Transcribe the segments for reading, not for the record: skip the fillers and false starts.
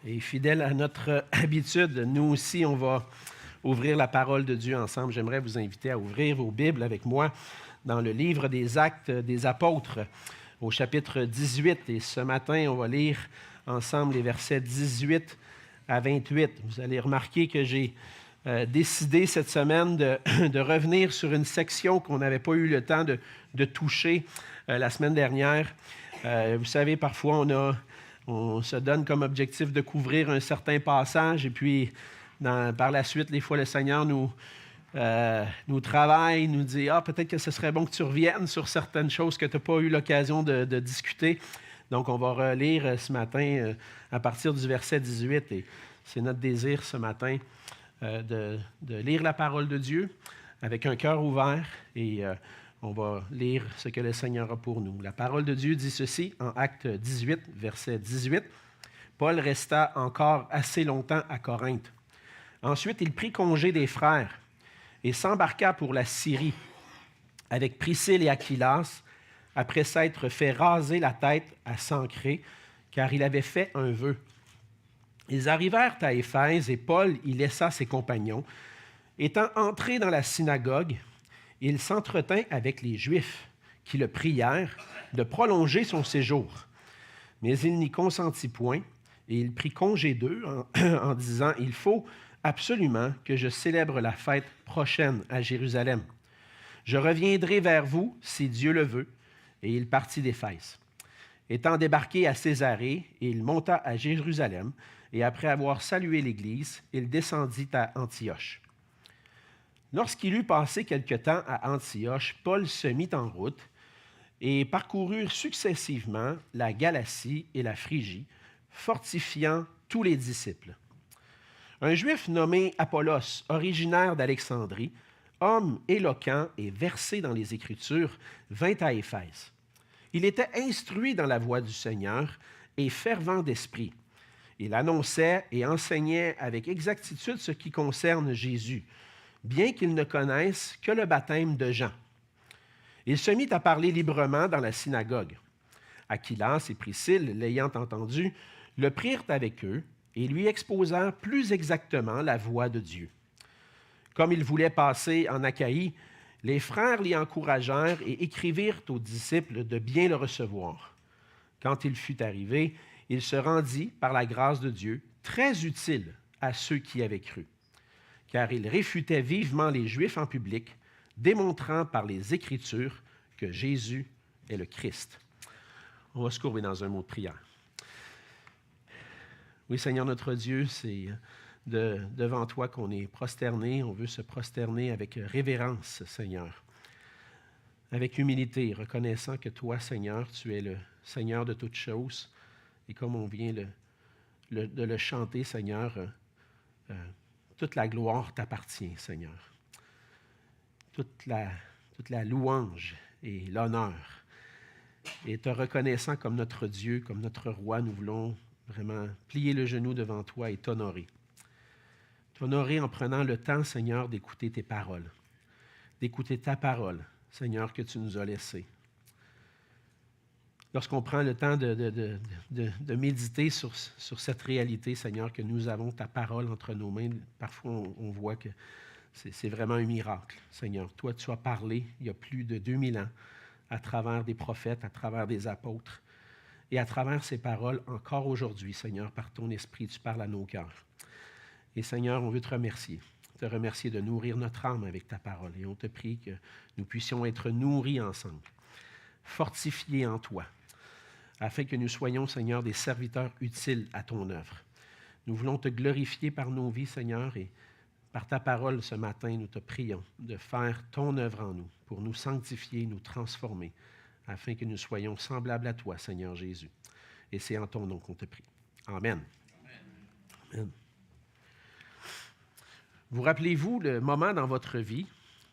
Et fidèle à notre habitude, nous aussi, on va ouvrir la parole de Dieu ensemble. J'aimerais vous inviter à ouvrir vos Bibles avec moi dans le livre des Actes des Apôtres, au chapitre 18. Et ce matin, on va lire ensemble les versets 18 à 28. Vous allez remarquer que j'ai décidé cette semaine de revenir sur une section qu'on n'avait pas eu le temps de toucher la semaine dernière. Vous savez, parfois, on se donne comme objectif de couvrir un certain passage et puis par la suite, des fois, le Seigneur nous travaille, nous dit « Ah, peut-être que ce serait bon que tu reviennes sur certaines choses que tu n'as pas eu l'occasion de discuter. » Donc, on va relire ce matin à partir du verset 18 et c'est notre désir ce matin de lire la parole de Dieu avec un cœur ouvert et on va lire ce que le Seigneur a pour nous. La parole de Dieu dit ceci en Acte 18, verset 18. « Paul resta encore assez longtemps à Corinthe. Ensuite, il prit congé des frères et s'embarqua pour la Syrie avec Priscille et Aquilas, après s'être fait raser la tête à Sancré, car il avait fait un vœu. Ils arrivèrent à Éphèse et Paul y laissa ses compagnons. Étant entré dans la synagogue, il s'entretint avec les Juifs qui le prièrent de prolonger son séjour. Mais il n'y consentit point et il prit congé d'eux en disant « Il faut absolument que je célèbre la fête prochaine à Jérusalem. Je reviendrai vers vous si Dieu le veut. » Et il partit d'Éphèse. Étant débarqué à Césarée, il monta à Jérusalem et après avoir salué l'Église, il descendit à Antioche. Lorsqu'il eut passé quelque temps à Antioche, Paul se mit en route et parcourut successivement la Galatie et la Phrygie, fortifiant tous les disciples. Un Juif nommé Apollos, originaire d'Alexandrie, homme éloquent et versé dans les Écritures, vint à Éphèse. Il était instruit dans la voie du Seigneur et fervent d'esprit. Il annonçait et enseignait avec exactitude ce qui concerne Jésus, bien qu'il ne connaisse que le baptême de Jean. Il se mit à parler librement dans la synagogue. Aquilas et Priscille, l'ayant entendu, le prirent avec eux et lui exposèrent plus exactement la voie de Dieu. Comme il voulait passer en Achaïe, les frères l'y encouragèrent et écrivirent aux disciples de bien le recevoir. Quand il fut arrivé, il se rendit, par la grâce de Dieu, très utile à ceux qui avaient cru, car il réfutait vivement les Juifs en public, démontrant par les Écritures que Jésus est le Christ. On va se courber dans un mot de prière. Oui, Seigneur notre Dieu, c'est devant toi qu'on est prosterné. On veut se prosterner avec révérence, Seigneur, avec humilité, reconnaissant que toi, Seigneur, tu es le Seigneur de toutes choses. Et comme on vient de le chanter, Seigneur, toute la gloire t'appartient, Seigneur. Toute la louange et l'honneur. Et te reconnaissant comme notre Dieu, comme notre roi, nous voulons vraiment plier le genou devant toi et t'honorer. T'honorer en prenant le temps, Seigneur, d'écouter tes paroles, d'écouter ta parole, Seigneur, que tu nous as laissée. Lorsqu'on prend le temps de méditer sur cette réalité, Seigneur, que nous avons ta parole entre nos mains, parfois on voit que c'est vraiment un miracle, Seigneur. Toi, tu as parlé il y a plus de 2000 ans à travers des prophètes, à travers des apôtres, et à travers ces paroles, encore aujourd'hui, Seigneur, par ton esprit, tu parles à nos cœurs. Et Seigneur, on veut te remercier de nourrir notre âme avec ta parole. Et on te prie que nous puissions être nourris ensemble, fortifiés en toi, afin que nous soyons, Seigneur, des serviteurs utiles à ton œuvre. Nous voulons te glorifier par nos vies, Seigneur, et par ta parole ce matin, nous te prions de faire ton œuvre en nous, pour nous sanctifier, nous transformer, afin que nous soyons semblables à toi, Seigneur Jésus. Et c'est en ton nom qu'on te prie. Amen. Amen. Vous rappelez-vous le moment dans votre vie,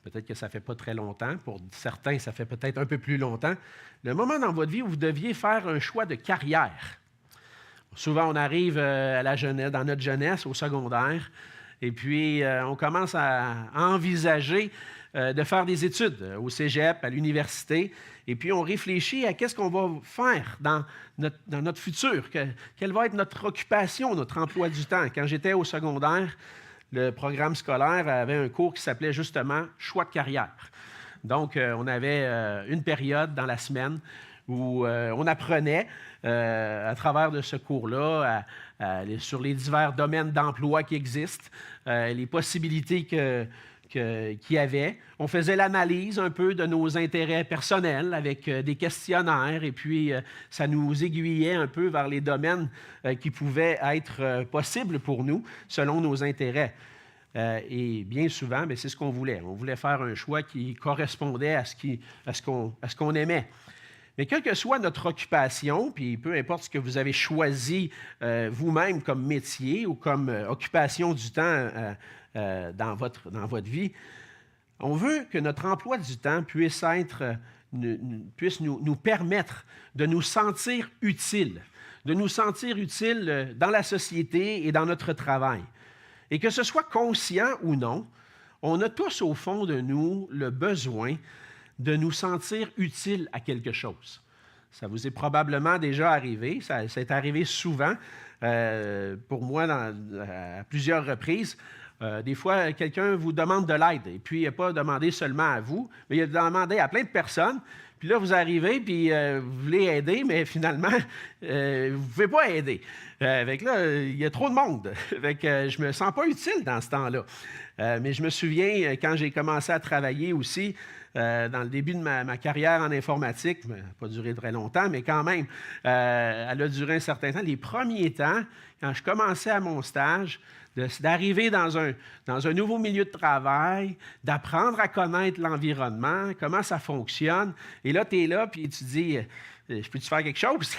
peut-être que ça ne fait pas très longtemps, pour certains, ça fait peut-être un peu plus longtemps, le moment dans votre vie où vous deviez faire un choix de carrière. Souvent, on arrive à la jeunesse, dans notre jeunesse, au secondaire, et puis on commence à envisager de faire des études au cégep, à l'université, et puis on réfléchit à qu'est-ce qu'on va faire dans notre futur, quelle va être notre occupation, notre emploi du temps. Quand j'étais au secondaire, le programme scolaire avait un cours qui s'appelait justement « Choix de carrière ». Donc, on avait une période dans la semaine où on apprenait à travers de ce cours-là sur les divers domaines d'emploi qui existent, les possibilités qu'il y avait. On faisait l'analyse un peu de nos intérêts personnels avec des questionnaires et puis ça nous aiguillait un peu vers les domaines qui pouvaient être possibles pour nous selon nos intérêts. Et bien souvent, c'est ce qu'on voulait. On voulait faire un choix qui correspondait à ce qu'on aimait. Mais quelle que soit notre occupation, puis peu importe ce que vous avez choisi vous-même comme métier ou comme occupation du temps dans votre vie, on veut que notre emploi du temps puisse nous permettre de nous sentir utiles, dans la société et dans notre travail. Et que ce soit conscient ou non, on a tous au fond de nous le besoin de nous sentir utiles à quelque chose. Ça vous est probablement déjà arrivé, ça est arrivé souvent, pour moi à plusieurs reprises. Des fois, quelqu'un vous demande de l'aide, et puis il n'a pas demandé seulement à vous, mais il a demandé à plein de personnes. Puis là, vous arrivez, puis vous voulez aider, mais finalement, vous ne pouvez pas aider. Avec là, il y a trop de monde. Avec, je ne me sens pas utile dans ce temps-là. Mais je me souviens, quand j'ai commencé à travailler aussi, dans le début de ma carrière en informatique, ça n'a pas duré très longtemps, mais quand même, elle a duré un certain temps. Les premiers temps, quand je commençais à mon stage, d'arriver dans un nouveau milieu de travail, d'apprendre à connaître l'environnement, comment ça fonctionne. Et là, tu es là, puis tu dis, je peux-tu faire quelque chose?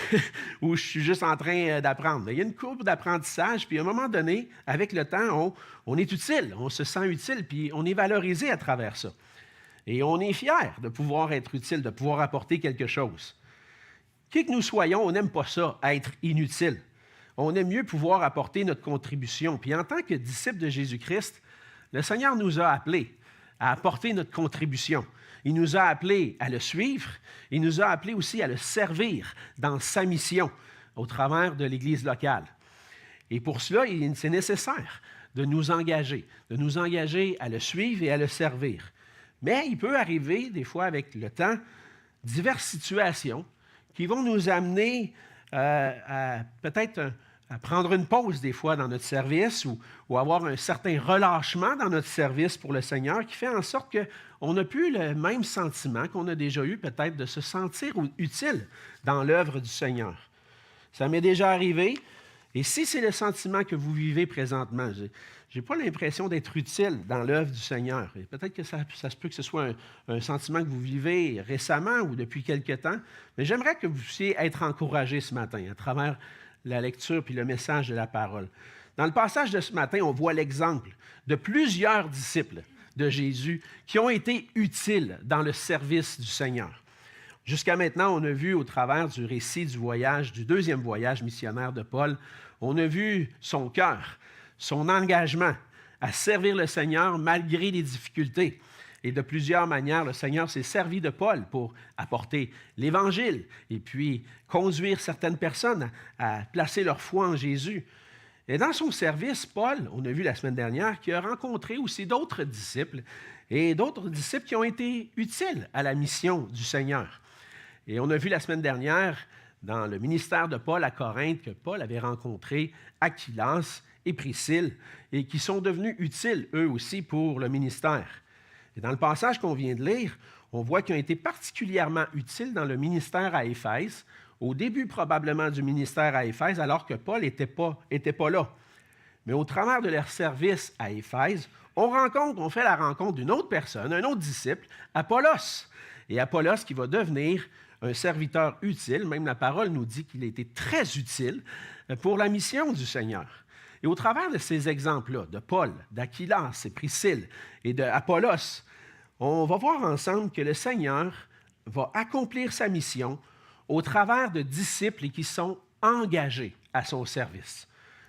Ou je suis juste en train d'apprendre. Il y a une courbe d'apprentissage, puis à un moment donné, avec le temps, on est utile, on se sent utile, puis on est valorisé à travers ça. Et on est fiers de pouvoir être utile, de pouvoir apporter quelque chose. Qui que nous soyons, on n'aime pas ça, être inutile. On aime mieux pouvoir apporter notre contribution. Puis en tant que disciples de Jésus-Christ, le Seigneur nous a appelés à apporter notre contribution. Il nous a appelés à le suivre. Il nous a appelés aussi à le servir dans sa mission au travers de l'Église locale. Et pour cela, c'est nécessaire de nous engager à le suivre et à le servir. Mais il peut arriver, des fois avec le temps, diverses situations qui vont nous amener à peut-être à prendre une pause des fois dans notre service ou avoir un certain relâchement dans notre service pour le Seigneur qui fait en sorte qu'on n'a plus le même sentiment qu'on a déjà eu peut-être de se sentir utile dans l'œuvre du Seigneur. Ça m'est déjà arrivé. Et si c'est le sentiment que vous vivez présentement, je n'ai pas l'impression d'être utile dans l'œuvre du Seigneur. Et peut-être que ça se peut que ce soit un sentiment que vous vivez récemment ou depuis quelque temps, mais j'aimerais que vous puissiez être encouragés ce matin à travers la lecture puis le message de la parole. Dans le passage de ce matin, on voit l'exemple de plusieurs disciples de Jésus qui ont été utiles dans le service du Seigneur. Jusqu'à maintenant, on a vu au travers du récit du deuxième voyage missionnaire de Paul, on a vu son cœur, son engagement à servir le Seigneur malgré les difficultés. Et de plusieurs manières, le Seigneur s'est servi de Paul pour apporter l'Évangile et puis conduire certaines personnes à placer leur foi en Jésus. Et dans son service, Paul, on a vu la semaine dernière, qu'il a rencontré aussi d'autres disciples et d'autres disciples qui ont été utiles à la mission du Seigneur. Et on a vu la semaine dernière, dans le ministère de Paul à Corinthe, que Paul avait rencontré Aquilas et Priscille et qui sont devenus utiles, eux aussi, pour le ministère. Et dans le passage qu'on vient de lire, on voit qu'ils ont été particulièrement utiles dans le ministère à Éphèse, au début probablement du ministère à Éphèse, alors que Paul n'était pas là. Mais au travers de leur service à Éphèse, on fait la rencontre d'une autre personne, un autre disciple, Apollos. Et Apollos qui va devenir un serviteur utile, même la parole nous dit qu'il a été très utile pour la mission du Seigneur. Et au travers de ces exemples-là, de Paul, d'Aquilas et Priscille et d'Apollos, on va voir ensemble que le Seigneur va accomplir sa mission au travers de disciples qui sont engagés à son service.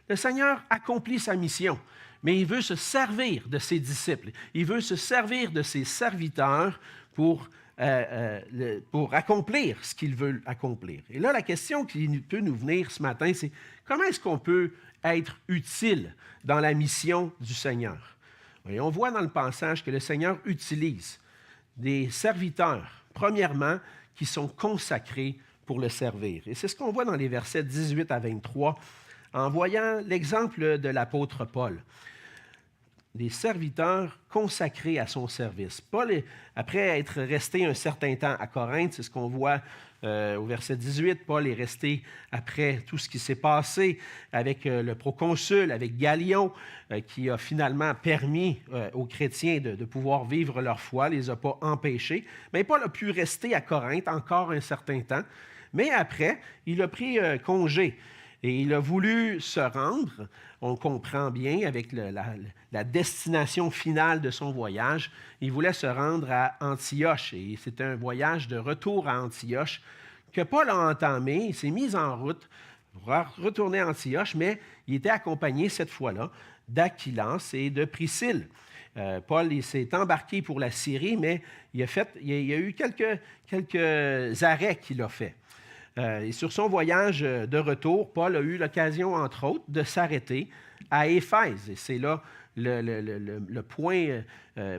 Le Seigneur accomplit sa mission, mais il veut se servir de ses disciples. Il veut se servir de ses serviteurs pour accomplir ce qu'il veut accomplir. Et là, la question qui peut nous venir ce matin, c'est comment est-ce qu'on peut être utile dans la mission du Seigneur? Et on voit dans le passage que le Seigneur utilise des serviteurs, premièrement, qui sont consacrés pour le servir. Et c'est ce qu'on voit dans les versets 18 à 23, en voyant l'exemple de l'apôtre Paul. Des serviteurs consacrés à son service. Paul, après être resté un certain temps à Corinthe, c'est ce qu'on voit au verset 18, Paul est resté après tout ce qui s'est passé avec le proconsul, avec Galion, qui a finalement permis aux chrétiens de pouvoir vivre leur foi, ne les a pas empêchés. Mais Paul a pu rester à Corinthe encore un certain temps, mais après, il a pris congé. Et il a voulu se rendre, on comprend bien, avec la destination finale de son voyage, il voulait se rendre à Antioche. Et c'était un voyage de retour à Antioche que Paul a entamé. Il s'est mis en route pour retourner à Antioche, mais il était accompagné cette fois-là d'Aquilas et de Priscille. Paul s'est embarqué pour la Syrie, mais il y a eu quelques arrêts qu'il a faits. Et sur son voyage de retour, Paul a eu l'occasion, entre autres, de s'arrêter à Éphèse. Et c'est là le point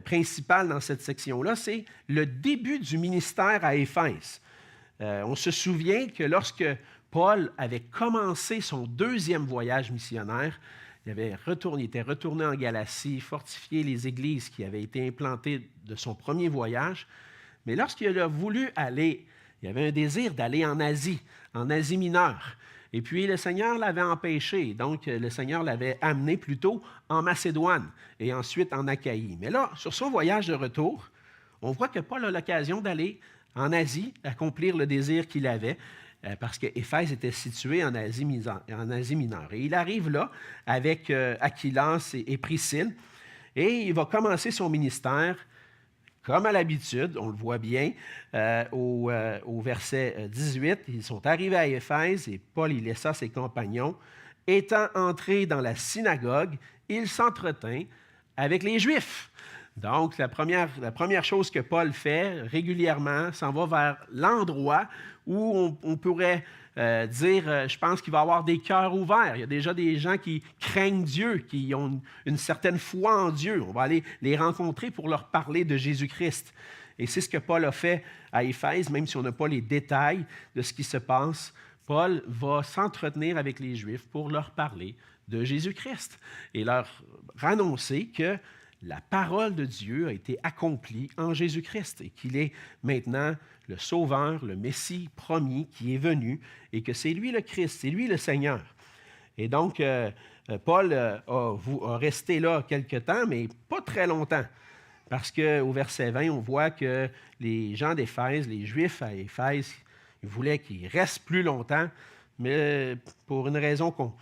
principal dans cette section-là, c'est le début du ministère à Éphèse. On se souvient que lorsque Paul avait commencé son deuxième voyage missionnaire, il était retourné en Galatie, fortifier les églises qui avaient été implantées de son premier voyage. Mais lorsqu'il a voulu aller, il avait un désir d'aller en Asie mineure. Et puis, le Seigneur l'avait empêché. Donc, le Seigneur l'avait amené plutôt en Macédoine et ensuite en Achaïe. Mais là, sur son voyage de retour, on voit que Paul a l'occasion d'aller en Asie, accomplir le désir qu'il avait, parce qu'Éphèse était situé en Asie mineure. Et il arrive là avec Aquilas et Priscille, et il va commencer son ministère. Comme à l'habitude, on le voit bien, au verset 18, ils sont arrivés à Éphèse et Paul y laissa ses compagnons. Étant entré dans la synagogue, il s'entretint avec les Juifs. Donc, la première chose que Paul fait régulièrement, s'en va vers l'endroit où on pourrait dire, je pense qu'il va y avoir des cœurs ouverts. Il y a déjà des gens qui craignent Dieu, qui ont une certaine foi en Dieu. On va aller les rencontrer pour leur parler de Jésus-Christ. Et c'est ce que Paul a fait à Éphèse, même si on n'a pas les détails de ce qui se passe. Paul va s'entretenir avec les Juifs pour leur parler de Jésus-Christ et leur annoncer que la parole de Dieu a été accomplie en Jésus-Christ et qu'il est maintenant le Sauveur, le Messie promis qui est venu et que c'est lui le Christ, c'est lui le Seigneur. Et donc, Paul a resté là quelque temps, mais pas très longtemps. Parce qu'au verset 20, on voit que les gens d'Éphèse, les Juifs à Éphèse, ils voulaient qu'il reste plus longtemps, mais pour une raison qu'on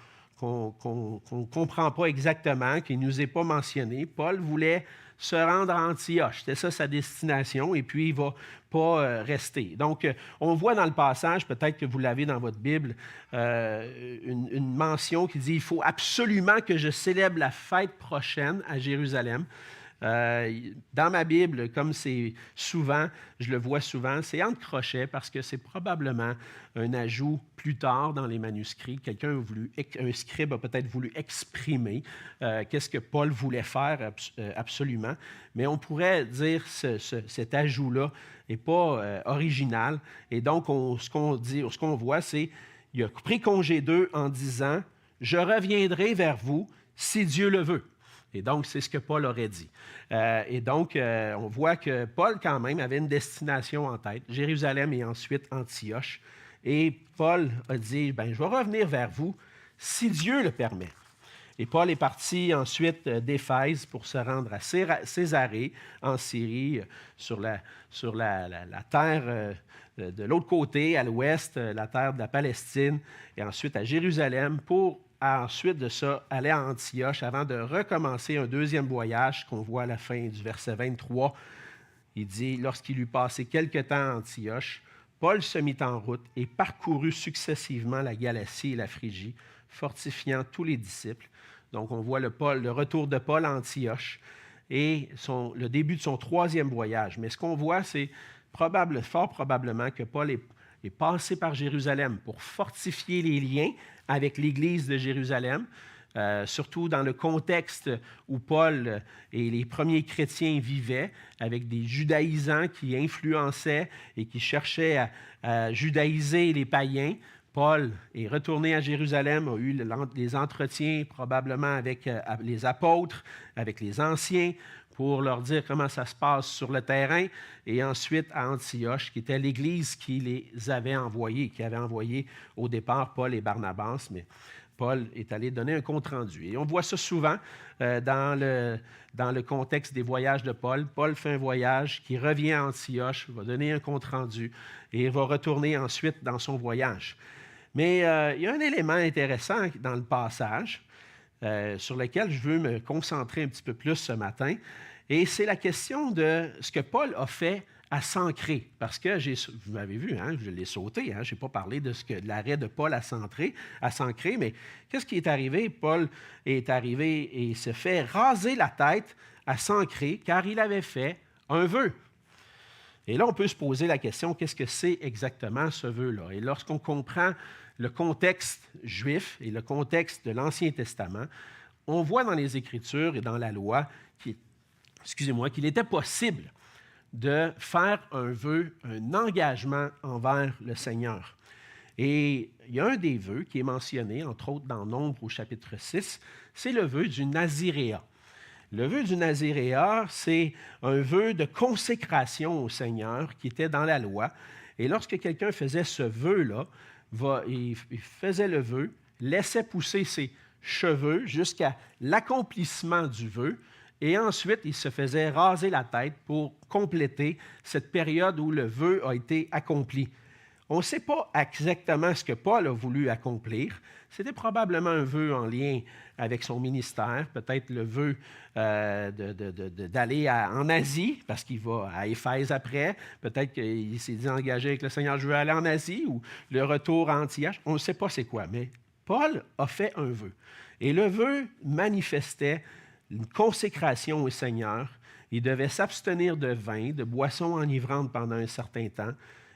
ne comprend pas exactement, qui ne nous est pas mentionné. Paul voulait se rendre à Antioche. C'était ça sa destination, et puis il ne va pas rester. Donc, on voit dans le passage, peut-être que vous l'avez dans votre Bible, une mention qui dit « Il faut absolument que je célèbre la fête prochaine à Jérusalem ». Dans ma Bible, comme c'est souvent, je le vois souvent, c'est entre crochets parce que c'est probablement un ajout plus tard dans les manuscrits. Un scribe a peut-être voulu exprimer qu'est-ce que Paul voulait faire absolument, mais on pourrait dire cet ajout-là n'est pas original. Et donc, ce qu'on voit, c'est il a pris congé d'eux en disant « Je reviendrai vers vous si Dieu le veut ». Et donc, c'est ce que Paul aurait dit. On voit que Paul, quand même, avait une destination en tête, Jérusalem et ensuite Antioche. Et Paul a dit, je vais revenir vers vous si Dieu le permet. Et Paul est parti ensuite d'Éphèse pour se rendre à Césarée, en Syrie, sur la terre de l'autre côté, à l'ouest, la terre de la Palestine, et ensuite à Jérusalem pour ensuite de ça, aller à Antioche avant de recommencer un deuxième voyage qu'on voit à la fin du verset 23. Il dit, lorsqu'il eut passé quelque temps à Antioche, Paul se mit en route et parcourut successivement la Galatie et la Phrygie, fortifiant tous les disciples. Donc, on voit le retour de Paul à Antioche et le début de son 3e voyage. Mais ce qu'on voit, c'est fort probablement que Paul est passé par Jérusalem pour fortifier les liens avec l'Église de Jérusalem, surtout dans le contexte où Paul et les premiers chrétiens vivaient, avec des judaïsants qui influençaient et qui cherchaient à judaïser les païens. Paul est retourné à Jérusalem, a eu les entretiens probablement avec les apôtres, avec les anciens, pour leur dire comment ça se passe sur le terrain, et ensuite à Antioche, qui était l'Église qui les avait envoyés, qui avait envoyé au départ Paul et Barnabas, mais Paul est allé donner un compte-rendu. Et on voit ça souvent dans le contexte des voyages de Paul. Paul fait un voyage qui revient à Antioche, va donner un compte-rendu et va retourner ensuite dans son voyage. Mais il y a un élément intéressant dans le passage sur lequel je veux me concentrer un petit peu plus ce matin, et c'est la question de ce que Paul a fait à Sancré, parce que vous m'avez vu, hein, je l'ai sauté, hein, je n'ai pas parlé de l'arrêt de Paul à Sancré, mais qu'est-ce qui est arrivé? Paul est arrivé et se fait raser la tête à Sancré, car il avait fait un vœu. Et là, on peut se poser la question, qu'est-ce que c'est exactement ce vœu-là? Et lorsqu'on comprend le contexte juif et le contexte de l'Ancien Testament, on voit dans les Écritures et dans la loi qu'il était possible de faire un vœu, un engagement envers le Seigneur. Et il y a un des vœux qui est mentionné, entre autres dans Nombre au chapitre 6, c'est le vœu du Naziréat. Le vœu du Naziréat, c'est un vœu de consécration au Seigneur qui était dans la loi. Et lorsque quelqu'un faisait ce vœu-là, il faisait le vœu, laissait pousser ses cheveux jusqu'à l'accomplissement du vœu, et ensuite, il se faisait raser la tête pour compléter cette période où le vœu a été accompli. On ne sait pas exactement ce que Paul a voulu accomplir. C'était probablement un vœu en lien avec son ministère, peut-être le vœu d'aller en Asie, parce qu'il va à Éphèse après. Peut-être qu'il s'est dit engagé avec le Seigneur, je veux aller en Asie, ou le retour à Antioche. On ne sait pas c'est quoi, mais Paul a fait un vœu. Et le vœu manifestait une consécration au Seigneur. Il devait s'abstenir de vin, de boissons enivrantes pendant un certain temps.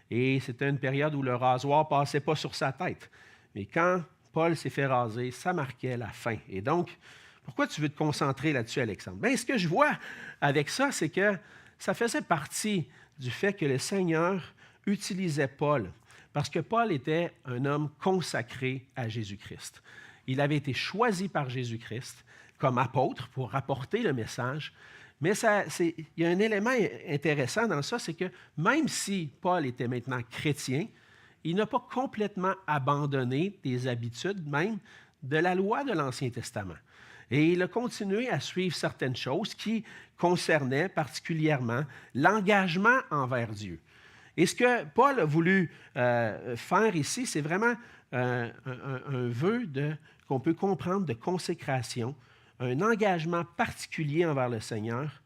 Et c'était une période où le rasoir ne passait pas sur sa tête. Mais quand Paul s'est fait raser, ça marquait la fin. Et donc, pourquoi tu veux te concentrer là-dessus, Alexandre? Bien, ce que je vois avec ça, c'est que ça faisait partie du fait que le Seigneur utilisait Paul, parce que Paul était un homme consacré à Jésus-Christ. Il avait été choisi par Jésus-Christ comme apôtre pour rapporter le message. Mais il y a un élément intéressant dans ça, c'est que même si Paul était maintenant chrétien, il n'a pas complètement abandonné des habitudes même de la loi de l'Ancien Testament. Et il a continué à suivre certaines choses qui concernaient particulièrement l'engagement envers Dieu. Et ce que Paul a voulu faire ici, c'est vraiment un vœu qu'on peut comprendre de consécration, un engagement particulier envers le Seigneur,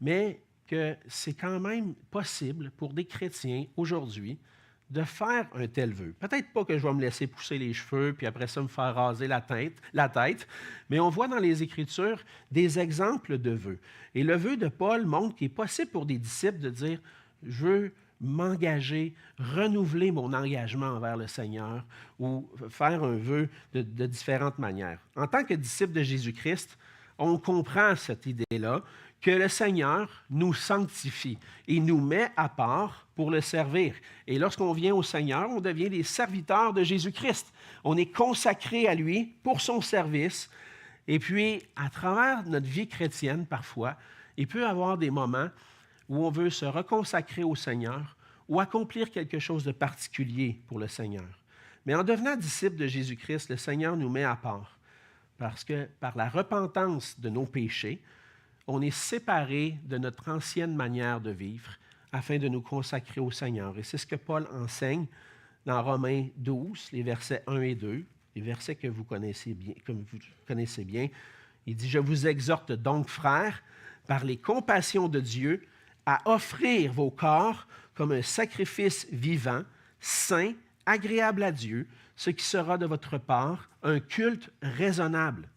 mais que c'est quand même possible pour des chrétiens aujourd'hui de faire un tel vœu. Peut-être pas que je vais me laisser pousser les cheveux, puis après ça me faire raser la tête, mais on voit dans les Écritures des exemples de vœux. Et le vœu de Paul montre qu'il est possible pour des disciples de dire « Je veux m'engager, renouveler mon engagement envers le Seigneur ou faire un vœu de différentes manières. » En tant que disciples de Jésus-Christ, on comprend cette idée-là que le Seigneur nous sanctifie et nous met à part pour le servir. Et lorsqu'on vient au Seigneur, on devient des serviteurs de Jésus-Christ. On est consacré à lui pour son service. Et puis, à travers notre vie chrétienne, parfois, il peut y avoir des moments où on veut se reconsacrer au Seigneur ou accomplir quelque chose de particulier pour le Seigneur. Mais en devenant disciple de Jésus-Christ, le Seigneur nous met à part parce que par la repentance de nos péchés, on est séparé de notre ancienne manière de vivre afin de nous consacrer au Seigneur. Et c'est ce que Paul enseigne dans Romains 12, les versets 1 et 2, les versets que vous connaissez bien. Il dit « Je vous exhorte donc, frères, par les compassions de Dieu, à offrir vos corps comme un sacrifice vivant, saint, agréable à Dieu, ce qui sera de votre part un culte raisonnable.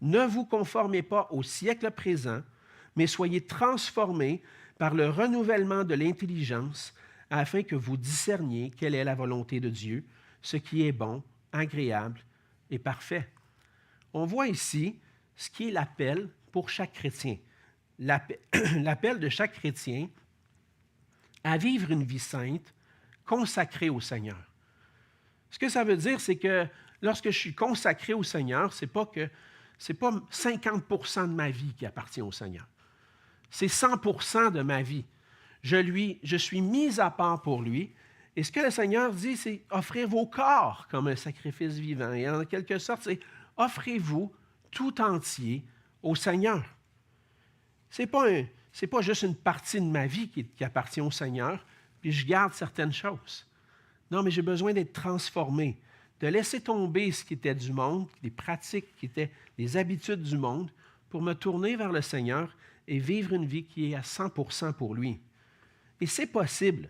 Ne vous conformez pas au siècle présent, mais soyez transformés par le renouvellement de l'intelligence, afin que vous discerniez quelle est la volonté de Dieu, ce qui est bon, agréable et parfait. On voit ici ce qui est l'appel pour chaque chrétien. L'appel de chaque chrétien à vivre une vie sainte, consacrée au Seigneur. Ce que ça veut dire, c'est que lorsque je suis consacré au Seigneur, ce n'est pas 50% de ma vie qui appartient au Seigneur. C'est 100% de ma vie. Je suis mis à part pour lui. Et ce que le Seigneur dit, c'est offrir vos corps comme un sacrifice vivant. Et en quelque sorte, c'est offrez-vous tout entier au Seigneur. Ce n'est pas juste une partie de ma vie qui appartient au Seigneur, puis je garde certaines choses. Non, mais j'ai besoin d'être transformé, de laisser tomber ce qui était du monde, des pratiques qui étaient les habitudes du monde, pour me tourner vers le Seigneur et vivre une vie qui est à 100% pour lui. Et c'est possible,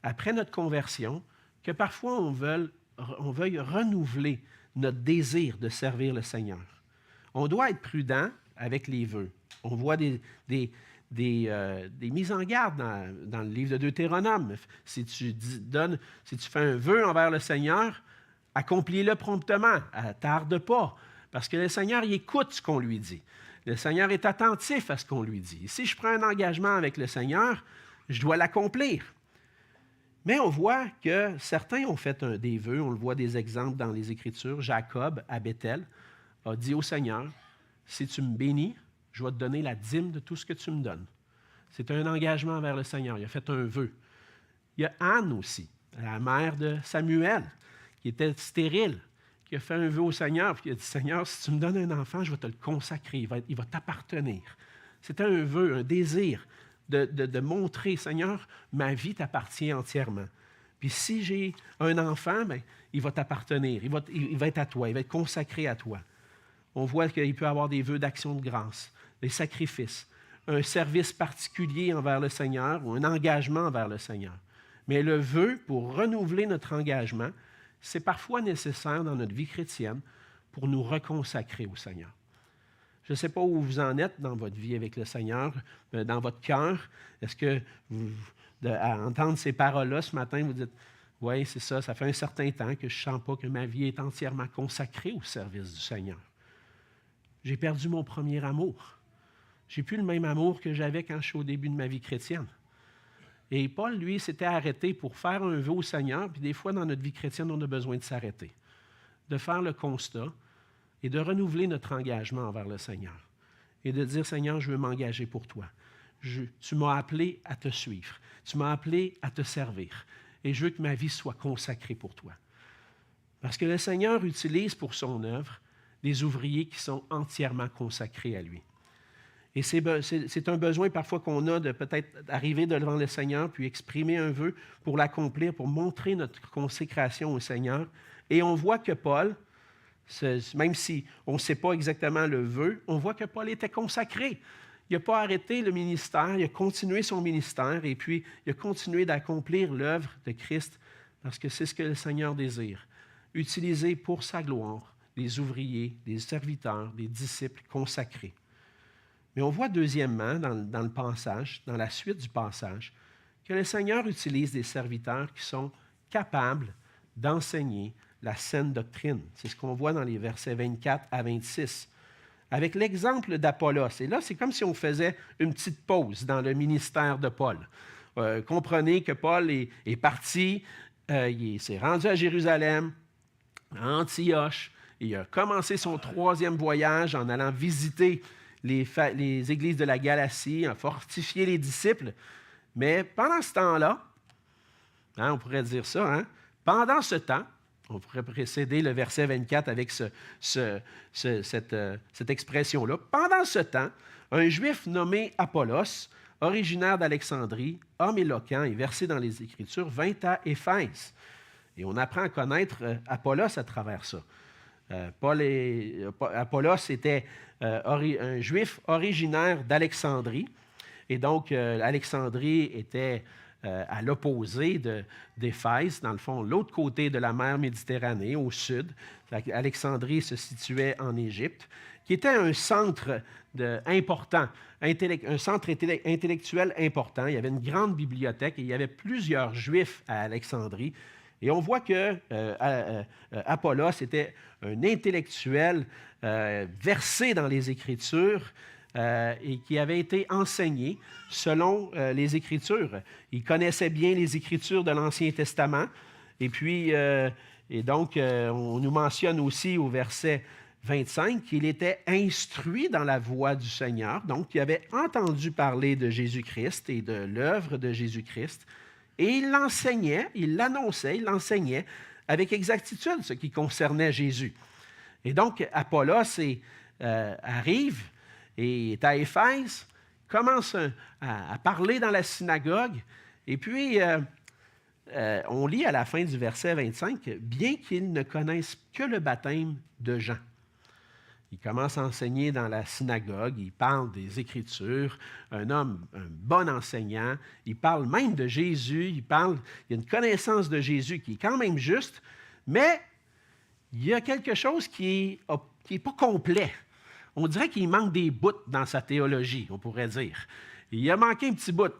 après notre conversion, que parfois on veuille renouveler notre désir de servir le Seigneur. On doit être prudent avec les vœux. On voit des mises en garde dans le livre de Deutéronome. Si tu fais un vœu envers le Seigneur, accomplis-le promptement, tarde pas, parce que le Seigneur, il écoute ce qu'on lui dit. Le Seigneur est attentif à ce qu'on lui dit. Si je prends un engagement avec le Seigneur, je dois l'accomplir. Mais on voit que certains ont fait des vœux, on le voit des exemples dans les Écritures. Jacob, à Béthel, a dit au Seigneur, si tu me bénis, je vais te donner la dîme de tout ce que tu me donnes. C'est un engagement envers le Seigneur. Il a fait un vœu. Il y a Anne aussi, la mère de Samuel, qui était stérile, qui a fait un vœu au Seigneur, puis qui a dit, Seigneur, si tu me donnes un enfant, je vais te le consacrer, il va t'appartenir. C'était un vœu, un désir de montrer, Seigneur, ma vie t'appartient entièrement. Puis si j'ai un enfant, bien, il va t'appartenir, il va être à toi, il va être consacré à toi. On voit qu'il peut y avoir des vœux d'action de grâce, des sacrifices, un service particulier envers le Seigneur ou un engagement envers le Seigneur. Mais le vœu, pour renouveler notre engagement, c'est parfois nécessaire dans notre vie chrétienne pour nous reconsacrer au Seigneur. Je ne sais pas où vous en êtes dans votre vie avec le Seigneur, dans votre cœur. Est-ce que, à entendre ces paroles-là ce matin, vous dites, oui, c'est ça, ça fait un certain temps que je ne sens pas que ma vie est entièrement consacrée au service du Seigneur. J'ai perdu mon premier amour. Je n'ai plus le même amour que j'avais quand je suis au début de ma vie chrétienne. Et Paul, lui, s'était arrêté pour faire un vœu au Seigneur, puis des fois, dans notre vie chrétienne, on a besoin de s'arrêter, de faire le constat et de renouveler notre engagement envers le Seigneur. Et de dire, Seigneur, je veux m'engager pour toi. Tu m'as appelé à te suivre. Tu m'as appelé à te servir. Et je veux que ma vie soit consacrée pour toi. Parce que le Seigneur utilise pour son œuvre des ouvriers qui sont entièrement consacrés à lui. Et c'est un besoin parfois qu'on a de peut-être arriver devant le Seigneur, puis exprimer un vœu pour l'accomplir, pour montrer notre consécration au Seigneur. Et on voit que Paul, même si on ne sait pas exactement le vœu, on voit que Paul était consacré. Il n'a pas arrêté le ministère, il a continué son ministère et puis il a continué d'accomplir l'œuvre de Christ parce que c'est ce que le Seigneur désire. Utiliser pour sa gloire des ouvriers, des serviteurs, des disciples consacrés. Mais on voit deuxièmement, dans le passage, dans la suite du passage, que le Seigneur utilise des serviteurs qui sont capables d'enseigner la saine doctrine. C'est ce qu'on voit dans les versets 24 à 26. Avec l'exemple d'Apollos. Et là, c'est comme si on faisait une petite pause dans le ministère de Paul. Comprenez que Paul est parti, il s'est rendu à Jérusalem, à Antioche, et il a commencé son 3e voyage en allant visiter les églises de la Galatie, à fortifier les disciples. Mais pendant ce temps-là, on pourrait dire ça, pendant ce temps, on pourrait précéder le verset 24 avec cette expression-là. Pendant ce temps, un Juif nommé Apollos, originaire d'Alexandrie, homme éloquent et versé dans les Écritures, vint à Éphèse. Et on apprend à connaître Apollos à travers ça. Apollos était un Juif originaire d'Alexandrie. Et donc, Alexandrie était à l'opposé d'Éphèse, dans le fond, l'autre côté de la mer Méditerranée, au sud. Alexandrie se situait en Égypte, qui était un centre important, un centre intellectuel important. Il y avait une grande bibliothèque et il y avait plusieurs Juifs à Alexandrie. Et on voit que Apollos était un intellectuel versé dans les Écritures et qui avait été enseigné selon les Écritures. Il connaissait bien les Écritures de l'Ancien Testament. Et puis, on nous mentionne aussi au verset 25 qu'il était instruit dans la voie du Seigneur. Donc, il avait entendu parler de Jésus-Christ et de l'œuvre de Jésus-Christ. Et il l'enseignait, il l'annonçait, il l'enseignait avec exactitude ce qui concernait Jésus. Et donc, Apollos arrive et est à Éphèse, commence à parler dans la synagogue. Et puis, on lit à la fin du verset 25, « Bien qu'ils ne connaissent que le baptême de Jean. » Il commence à enseigner dans la synagogue, il parle des Écritures, un bon enseignant, il parle même de Jésus, il y a une connaissance de Jésus qui est quand même juste, mais il y a quelque chose qui est pas complet. On dirait qu'il manque des bouts dans sa théologie, on pourrait dire. Il a manqué un petit bout.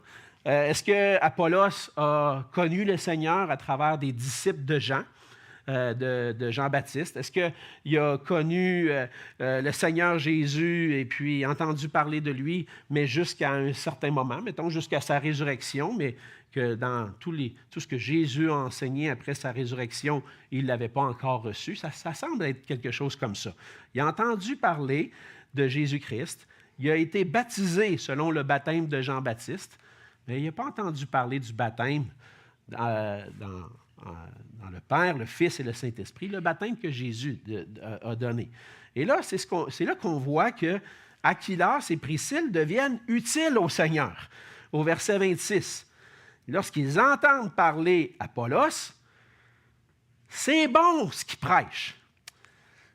Est-ce que Apollos a connu le Seigneur à travers des disciples de Jean? De Jean-Baptiste? Est-ce qu'il a connu le Seigneur Jésus et puis entendu parler de lui, mais jusqu'à un certain moment, mettons jusqu'à sa résurrection, mais que dans tout ce que Jésus a enseigné après sa résurrection, il ne l'avait pas encore reçu? Ça semble être quelque chose comme ça. Il a entendu parler de Jésus-Christ, il a été baptisé selon le baptême de Jean-Baptiste, mais il n'a pas entendu parler du baptême dans le Père, le Fils et le Saint-Esprit, le baptême que Jésus a donné. Et là, c'est là qu'on voit que Aquilas et Priscille deviennent utiles au Seigneur. Au verset 26, lorsqu'ils entendent parler Apollos, c'est bon ce qu'ils prêchent,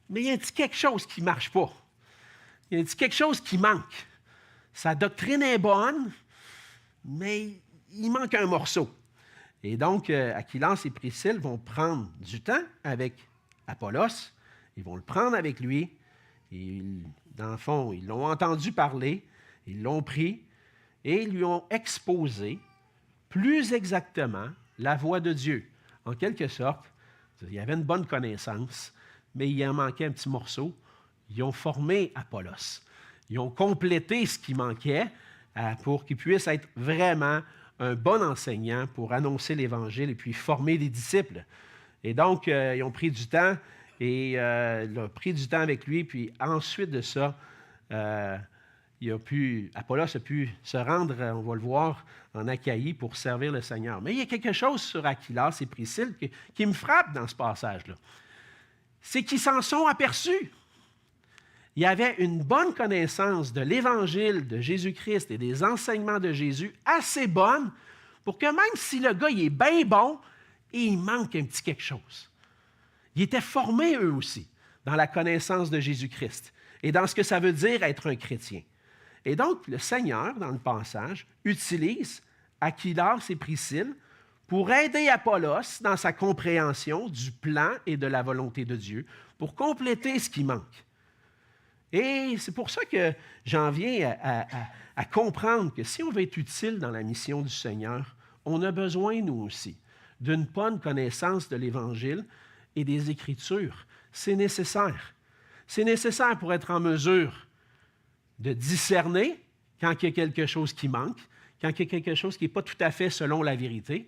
mais il y a quelque chose qui ne marche pas. Il y a quelque chose qui manque. Sa doctrine est bonne, mais il manque un morceau. Et donc, Aquilas et Priscille vont prendre du temps avec Apollos, ils vont le prendre avec lui, et dans le fond, ils l'ont entendu parler, ils l'ont pris, et ils lui ont exposé plus exactement la voie de Dieu. En quelque sorte, il y avait une bonne connaissance, mais il en manquait un petit morceau. Ils ont formé Apollos. Ils ont complété ce qui manquait pour qu'il puisse être vraiment un bon enseignant pour annoncer l'Évangile et puis former des disciples. Et donc, ils ont pris du temps et ils ont pris du temps avec lui. Puis ensuite de ça, Apollos a pu se rendre, on va le voir, en Achaïe pour servir le Seigneur. Mais il y a quelque chose sur Aquilas et Priscille qui me frappe dans ce passage-là. C'est qu'ils s'en sont aperçus. Il y avait une bonne connaissance de l'Évangile de Jésus-Christ et des enseignements de Jésus assez bonne pour que même si le gars il est bien bon, il manque un petit quelque chose. Ils étaient formés eux aussi dans la connaissance de Jésus-Christ et dans ce que ça veut dire être un chrétien. Et donc, le Seigneur, dans le passage, utilise Aquilas et Priscille pour aider Apollos dans sa compréhension du plan et de la volonté de Dieu, pour compléter ce qui manque. Et c'est pour ça que j'en viens à comprendre que si on veut être utile dans la mission du Seigneur, on a besoin, nous aussi, d'une bonne connaissance de l'Évangile et des Écritures. C'est nécessaire. C'est nécessaire pour être en mesure de discerner quand il y a quelque chose qui manque, quand il y a quelque chose qui n'est pas tout à fait selon la vérité,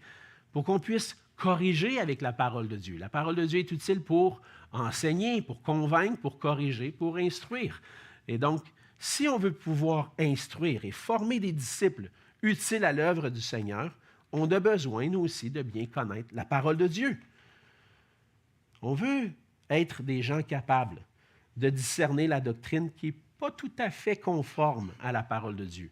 pour qu'on puisse corriger avec la parole de Dieu. La parole de Dieu est utile pour enseigner, pour convaincre, pour corriger, pour instruire. Et donc, si on veut pouvoir instruire et former des disciples utiles à l'œuvre du Seigneur, on a besoin, nous aussi, de bien connaître la parole de Dieu. On veut être des gens capables de discerner la doctrine qui n'est pas tout à fait conforme à la parole de Dieu.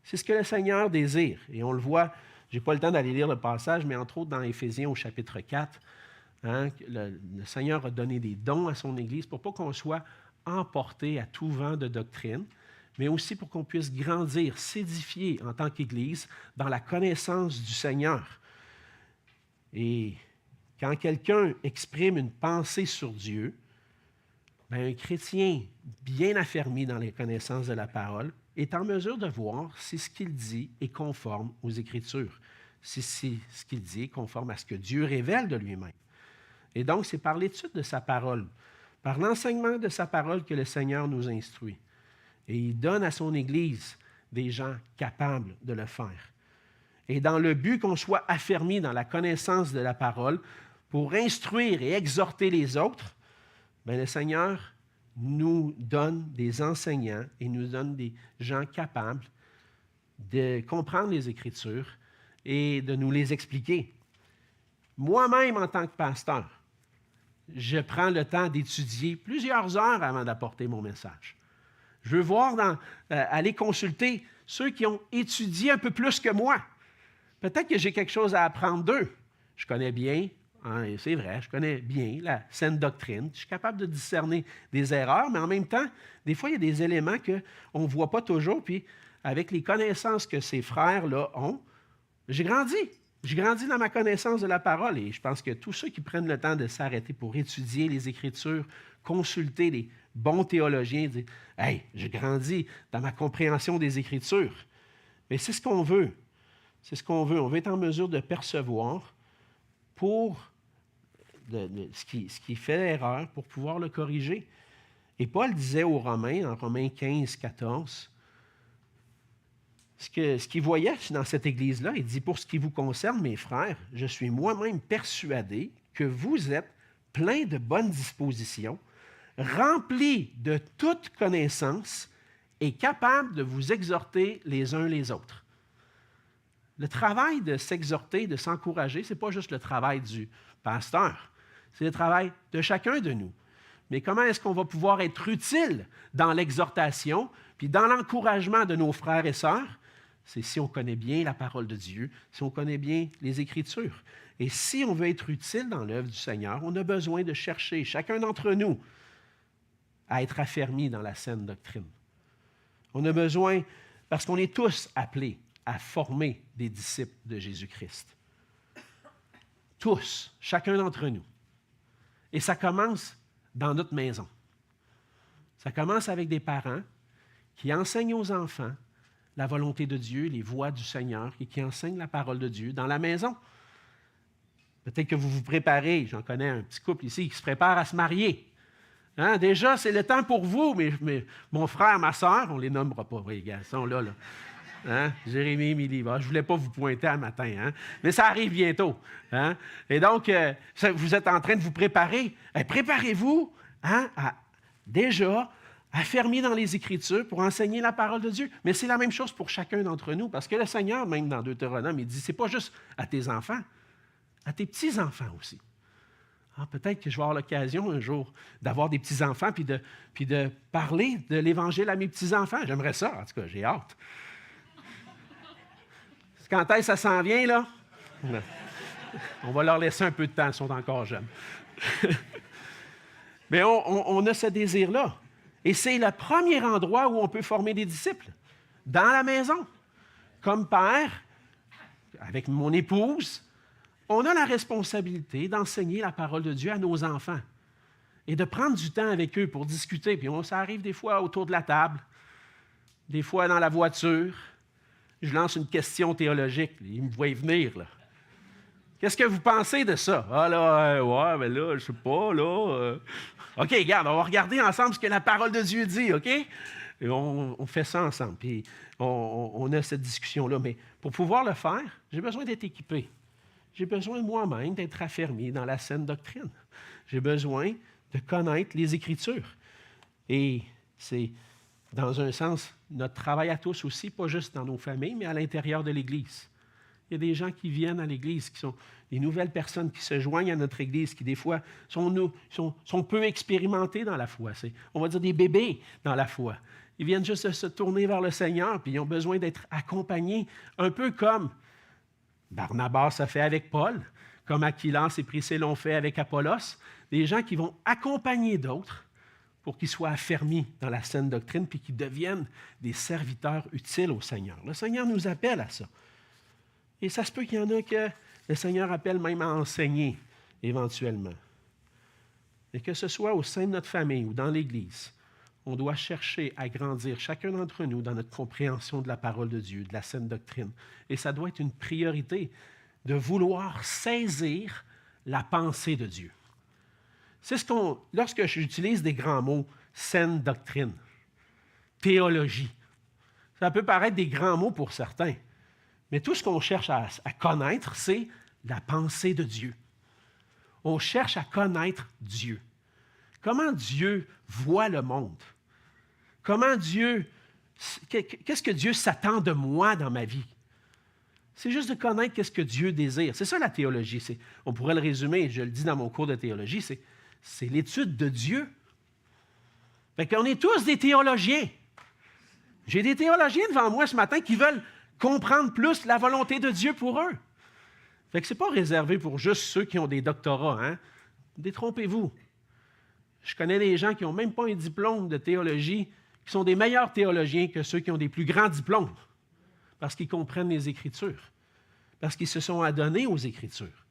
C'est ce que le Seigneur désire. Et on le voit, je n'ai pas le temps d'aller lire le passage, mais entre autres dans Éphésiens au chapitre 4, le Seigneur a donné des dons à son Église pour pas qu'on soit emporté à tout vent de doctrine, mais aussi pour qu'on puisse grandir, s'édifier en tant qu'Église dans la connaissance du Seigneur. Et quand quelqu'un exprime une pensée sur Dieu, bien, un chrétien bien affermi dans les connaissances de la parole est en mesure de voir si ce qu'il dit est conforme aux Écritures, si ce qu'il dit est conforme à ce que Dieu révèle de lui-même. Et donc, c'est par l'étude de sa parole, par l'enseignement de sa parole que le Seigneur nous instruit. Et il donne à son Église des gens capables de le faire. Et dans le but qu'on soit affermi dans la connaissance de la parole, pour instruire et exhorter les autres, bien, le Seigneur nous donne des enseignants et nous donne des gens capables de comprendre les Écritures et de nous les expliquer. Moi-même, en tant que pasteur, je prends le temps d'étudier plusieurs heures avant d'apporter mon message. Je veux voir aller consulter ceux qui ont étudié un peu plus que moi. Peut-être que j'ai quelque chose à apprendre d'eux. Je connais bien, hein, c'est vrai, je connais bien la saine doctrine. Je suis capable de discerner des erreurs, mais en même temps, des fois, il y a des éléments qu'on ne voit pas toujours. Puis, avec les connaissances que ces frères-là ont, j'ai grandi. J'ai grandi dans ma connaissance de la parole. Et je pense que tous ceux qui prennent le temps de s'arrêter pour étudier les Écritures, consulter les bons théologiens, dire « Hey, j'ai grandi dans ma compréhension des Écritures. » Mais c'est ce qu'on veut. C'est ce qu'on veut. On veut être en mesure de percevoir pour ce qui fait l'erreur pour pouvoir le corriger. Et Paul disait aux Romains, en Romains 15, 14, ce qu'il voyait dans cette Église-là, il dit « Pour ce qui vous concerne, mes frères, je suis moi-même persuadé que vous êtes pleins de bonnes dispositions, remplis de toute connaissance et capables de vous exhorter les uns les autres. » Le travail de s'exhorter, de s'encourager, ce n'est pas juste le travail du pasteur, c'est le travail de chacun de nous. Mais comment est-ce qu'on va pouvoir être utile dans l'exhortation, puis dans l'encouragement de nos frères et sœurs? C'est si on connaît bien la parole de Dieu, si on connaît bien les Écritures. Et si on veut être utile dans l'œuvre du Seigneur, on a besoin de chercher, chacun d'entre nous, à être affermi dans la saine doctrine. On a besoin, parce qu'on est tous appelés à former des disciples de Jésus-Christ. Tous, chacun d'entre nous. Et ça commence dans notre maison. Ça commence avec des parents qui enseignent aux enfants la volonté de Dieu, les voies du Seigneur, et qui enseignent la parole de Dieu dans la maison. Peut-être que vous vous préparez, j'en connais un petit couple ici qui se prépare à se marier. Hein? Déjà, c'est le temps pour vous, mais mon frère, ma soeur, on ne les nommera pas, oui, gars, ils sont là. Hein? Jérémie, Émilie, je ne voulais pas vous pointer un matin, hein? Mais ça arrive bientôt. Hein? Et donc, vous êtes en train de vous préparer. Préparez-vous hein, déjà affermi dans les Écritures pour enseigner la parole de Dieu. Mais c'est la même chose pour chacun d'entre nous, parce que le Seigneur, même dans Deutéronome, il dit, c'est pas juste à tes enfants, à tes petits-enfants aussi. Ah, peut-être que je vais avoir l'occasion un jour d'avoir des petits-enfants puis de parler de l'Évangile à mes petits-enfants. J'aimerais ça, en tout cas, j'ai hâte. Quand est-ce que ça s'en vient, là? On va leur laisser un peu de temps, ils sont encore jeunes. Mais on a ce désir-là. Et c'est le premier endroit où on peut former des disciples, dans la maison. Comme père, avec mon épouse, on a la responsabilité d'enseigner la parole de Dieu à nos enfants et de prendre du temps avec eux pour discuter. Puis ça arrive des fois autour de la table, des fois dans la voiture. Je lance une question théologique. Ils me voient venir, là. Qu'est-ce que vous pensez de ça? Ah là, ouais, mais là, je sais pas, là. OK, regarde, on va regarder ensemble ce que la parole de Dieu dit, OK? Et on fait ça ensemble. Puis on a cette discussion-là. Mais pour pouvoir le faire, j'ai besoin d'être équipé. J'ai besoin moi-même d'être affermi dans la saine doctrine. J'ai besoin de connaître les Écritures. Et c'est, dans un sens, notre travail à tous aussi, pas juste dans nos familles, mais à l'intérieur de l'Église. Il y a des gens qui viennent à l'Église, qui sont des nouvelles personnes qui se joignent à notre Église, qui des fois sont peu expérimentés dans la foi. C'est, on va dire, des bébés dans la foi. Ils viennent juste se tourner vers le Seigneur, puis ils ont besoin d'être accompagnés, un peu comme Barnabas a fait avec Paul, comme Aquillas et Priscille l'ont fait avec Apollos, des gens qui vont accompagner d'autres pour qu'ils soient affermis dans la saine doctrine puis qu'ils deviennent des serviteurs utiles au Seigneur. Le Seigneur nous appelle à ça. Et ça se peut qu'il y en a que le Seigneur appelle même à enseigner éventuellement. Et que ce soit au sein de notre famille ou dans l'Église, on doit chercher à grandir chacun d'entre nous dans notre compréhension de la parole de Dieu, de la saine doctrine. Et ça doit être une priorité de vouloir saisir la pensée de Dieu. C'est lorsque j'utilise des grands mots, saine doctrine, théologie, ça peut paraître des grands mots pour certains, mais tout ce qu'on cherche à connaître, c'est la pensée de Dieu. On cherche à connaître Dieu. Comment Dieu voit le monde? Qu'est-ce que Dieu s'attend de moi dans ma vie? C'est juste de connaître qu'est-ce que Dieu désire. C'est ça la théologie. On pourrait le résumer, je le dis dans mon cours de théologie, c'est l'étude de Dieu. Fait qu'on est tous des théologiens. J'ai des théologiens devant moi ce matin qui veulent comprendre plus la volonté de Dieu pour eux. Fait que ce n'est pas réservé pour juste ceux qui ont des doctorats. Hein? Détrompez-vous. Je connais des gens qui n'ont même pas un diplôme de théologie, qui sont des meilleurs théologiens que ceux qui ont des plus grands diplômes, parce qu'ils comprennent les Écritures, parce qu'ils se sont adonnés aux Écritures.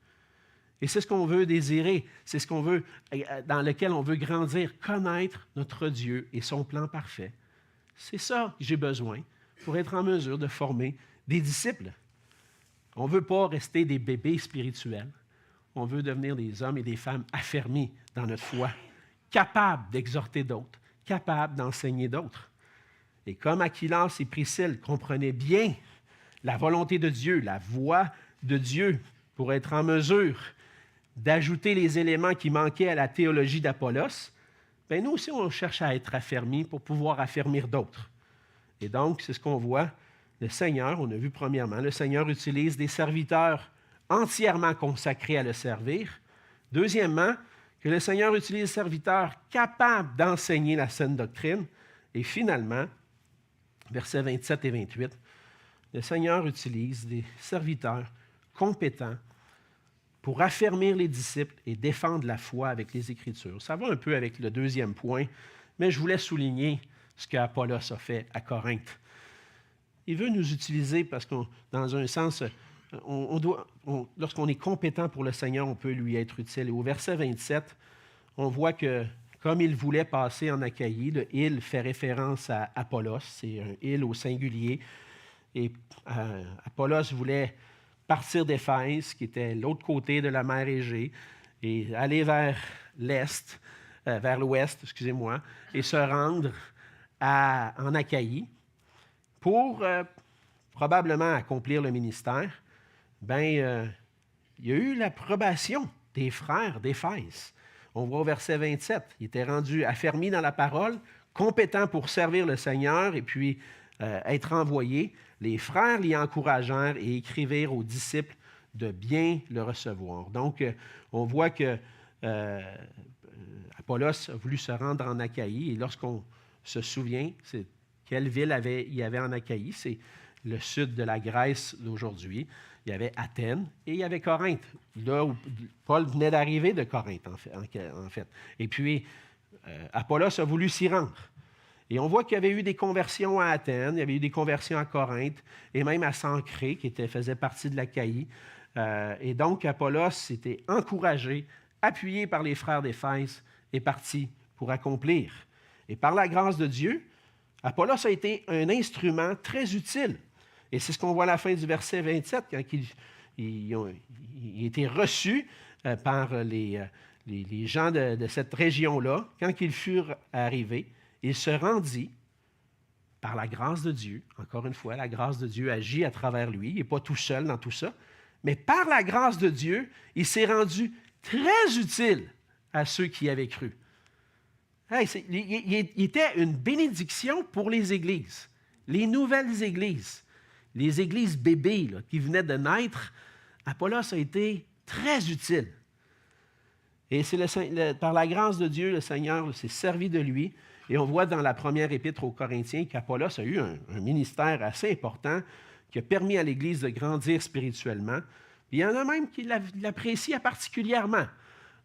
Et c'est ce qu'on veut désirer, c'est ce qu'on veut, dans lequel on veut grandir, connaître notre Dieu et son plan parfait. C'est ça que j'ai besoin pour être en mesure de former des disciples. On ne veut pas rester des bébés spirituels. On veut devenir des hommes et des femmes affermis dans notre foi, capables d'exhorter d'autres, capables d'enseigner d'autres. Et comme Aquilas et Priscille comprenaient bien la volonté de Dieu, la voix de Dieu, pour être en mesure d'ajouter les éléments qui manquaient à la théologie d'Apollos, bien nous aussi, on cherche à être affermis pour pouvoir affermir d'autres. Et donc, c'est ce qu'on voit. Le Seigneur, on a vu premièrement, le Seigneur utilise des serviteurs entièrement consacrés à le servir. Deuxièmement, que le Seigneur utilise des serviteurs capables d'enseigner la saine doctrine. Et finalement, versets 27 et 28, le Seigneur utilise des serviteurs compétents pour affermir les disciples et défendre la foi avec les Écritures. Ça va un peu avec le deuxième point, mais je voulais souligner ce qu'Apollos a fait à Corinthe. Il veut nous utiliser parce que, dans un sens, lorsqu'on est compétent pour le Seigneur, on peut lui être utile. Et au verset 27, on voit que, comme il voulait passer en Achaïe, le « il » fait référence à Apollos, c'est un « il » au singulier. Et Apollos voulait partir d'Éphèse, qui était l'autre côté de la mer Égée, et aller vers l'ouest, et se rendre en Achaïe pour probablement accomplir le ministère. Il y a eu l'approbation des frères d'Éphèse. On voit au verset 27, il était rendu affermi dans la parole, compétent pour servir le Seigneur et puis être envoyé. Les frères l'y encouragèrent et écrivirent aux disciples de bien le recevoir. Donc, on voit que Apollos a voulu se rendre en Achaïe, et lorsqu'on se souvient, c'est quelle ville il y avait en Achaïe? C'est le sud de la Grèce d'aujourd'hui. Il y avait Athènes et il y avait Corinthe, là où Paul venait d'arriver de Corinthe, en fait. Et puis, Apollos a voulu s'y rendre. Et on voit qu'il y avait eu des conversions à Athènes, il y avait eu des conversions à Corinthe, et même à Sancré, qui faisait partie de l'Achaïe. Et donc, Apollos était encouragé, appuyé par les frères d'Éphèse, et parti pour accomplir. Et par la grâce de Dieu, Apollos a été un instrument très utile. Et c'est ce qu'on voit à la fin du verset 27, quand il était reçu par les gens de cette région-là. Quand ils furent arrivés, il se rendit par la grâce de Dieu. Encore une fois, la grâce de Dieu agit à travers lui. Il n'est pas tout seul dans tout ça. Mais par la grâce de Dieu, il s'est rendu très utile à ceux qui avaient cru. Il était une bénédiction pour les églises, les nouvelles églises, les églises bébés là, qui venaient de naître. Apollos a été très utile. Et c'est par la grâce de Dieu, le Seigneur s'est servi de lui. Et on voit dans la première épître aux Corinthiens qu'Apollos a eu un ministère assez important qui a permis à l'Église de grandir spirituellement. Il y en a même qui l'apprécient particulièrement.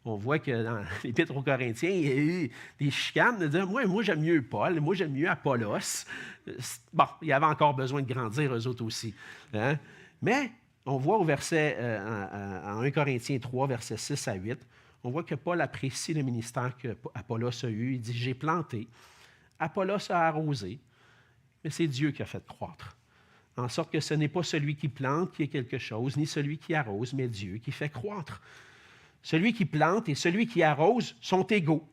On voit que dans l'Épître aux Corinthiens, il y a eu des chicanes de dire moi j'aime mieux Paul, moi j'aime mieux Apollos. Bon, il y avait encore besoin de grandir, eux autres aussi. Hein? Mais on voit au verset, en 1 Corinthiens 3, versets 6 à 8, on voit que Paul apprécie le ministère qu'Apollos a eu. Il dit j'ai planté, Apollos a arrosé, mais c'est Dieu qui a fait croître. En sorte que ce n'est pas celui qui plante qui est quelque chose, ni celui qui arrose, mais Dieu qui fait croître. Celui qui plante et celui qui arrose sont égaux,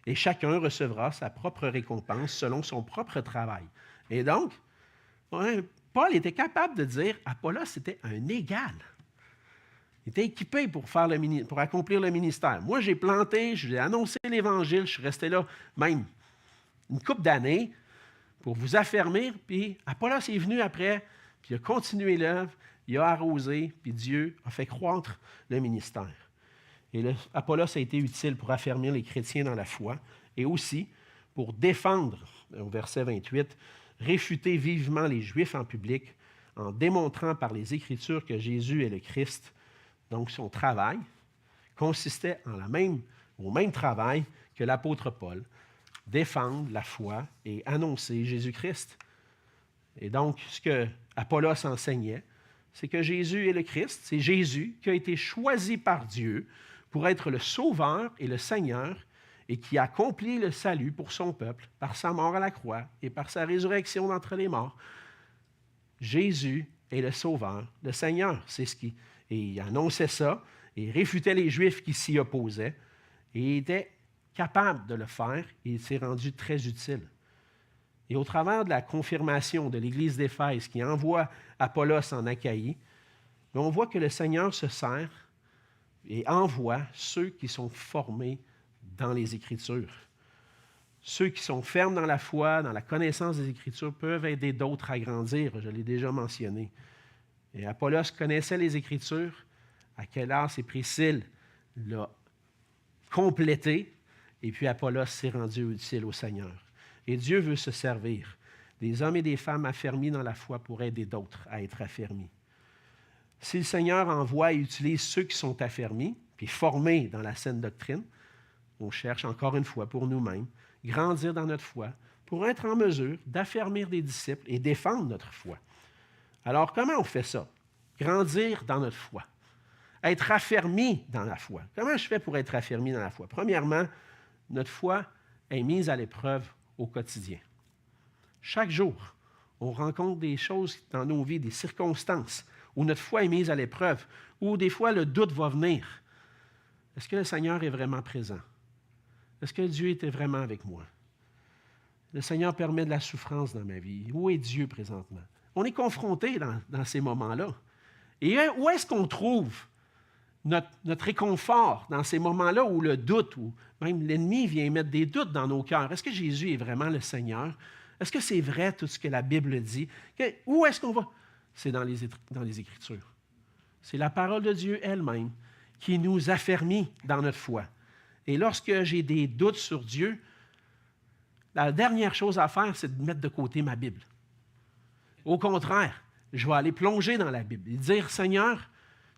et chacun recevra sa propre récompense selon son propre travail. Et donc, Paul était capable de dire Apollos était un égal. Il était équipé pour accomplir le ministère. Moi, j'ai planté, j'ai annoncé l'Évangile, je suis resté là même une couple d'années pour vous affermir, puis Apollos est venu après, puis il a continué l'œuvre, il a arrosé, puis Dieu a fait croître le ministère. Et Apollos a été utile pour affermir les chrétiens dans la foi et aussi pour défendre, au verset 28, réfuter vivement les Juifs en public en démontrant par les Écritures que Jésus est le Christ. Donc, son travail consistait au même travail que l'apôtre Paul, défendre la foi et annoncer Jésus-Christ. Et donc, ce que Apollos enseignait, c'est que Jésus est le Christ, c'est Jésus qui a été choisi par Dieu pour être le Sauveur et le Seigneur et qui a accompli le salut pour son peuple par sa mort à la croix et par sa résurrection d'entre les morts. Jésus est le Sauveur, le Seigneur. Et il annonçait ça et réfutait les Juifs qui s'y opposaient et il était capable de le faire et il s'est rendu très utile. Et au travers de la confirmation de l'Église d'Éphèse qui envoie Apollos en Achaïe, on voit que le Seigneur se sert et envoie ceux qui sont formés dans les Écritures. Ceux qui sont fermes dans la foi, dans la connaissance des Écritures, peuvent aider d'autres à grandir, je l'ai déjà mentionné. Et Apollos connaissait les Écritures, Aquélas et Priscille l'a complété, et puis Apollos s'est rendu utile au Seigneur. Et Dieu veut se servir des hommes et des femmes affermis dans la foi pour aider d'autres à être affermis. Si le Seigneur envoie et utilise ceux qui sont affermis, puis formés dans la saine doctrine, on cherche encore une fois pour nous-mêmes, grandir dans notre foi, pour être en mesure d'affermir des disciples et défendre notre foi. Alors, comment on fait ça? Grandir dans notre foi. Être affermi dans la foi. Comment je fais pour être affermi dans la foi? Premièrement, notre foi est mise à l'épreuve au quotidien. Chaque jour, on rencontre des choses dans nos vies, des circonstances où notre foi est mise à l'épreuve, où des fois le doute va venir. Est-ce que le Seigneur est vraiment présent? Est-ce que Dieu était vraiment avec moi? Le Seigneur permet de la souffrance dans ma vie. Où est Dieu présentement? On est confronté dans ces moments-là. Et où est-ce qu'on trouve notre réconfort dans ces moments-là où le doute, où même l'ennemi vient mettre des doutes dans nos cœurs? Est-ce que Jésus est vraiment le Seigneur? Est-ce que c'est vrai tout ce que la Bible dit? Où est-ce qu'on va? C'est dans les Écritures. C'est la parole de Dieu elle-même qui nous affermit dans notre foi. Et lorsque j'ai des doutes sur Dieu, la dernière chose à faire, c'est de mettre de côté ma Bible. Au contraire, je vais aller plonger dans la Bible et dire, Seigneur,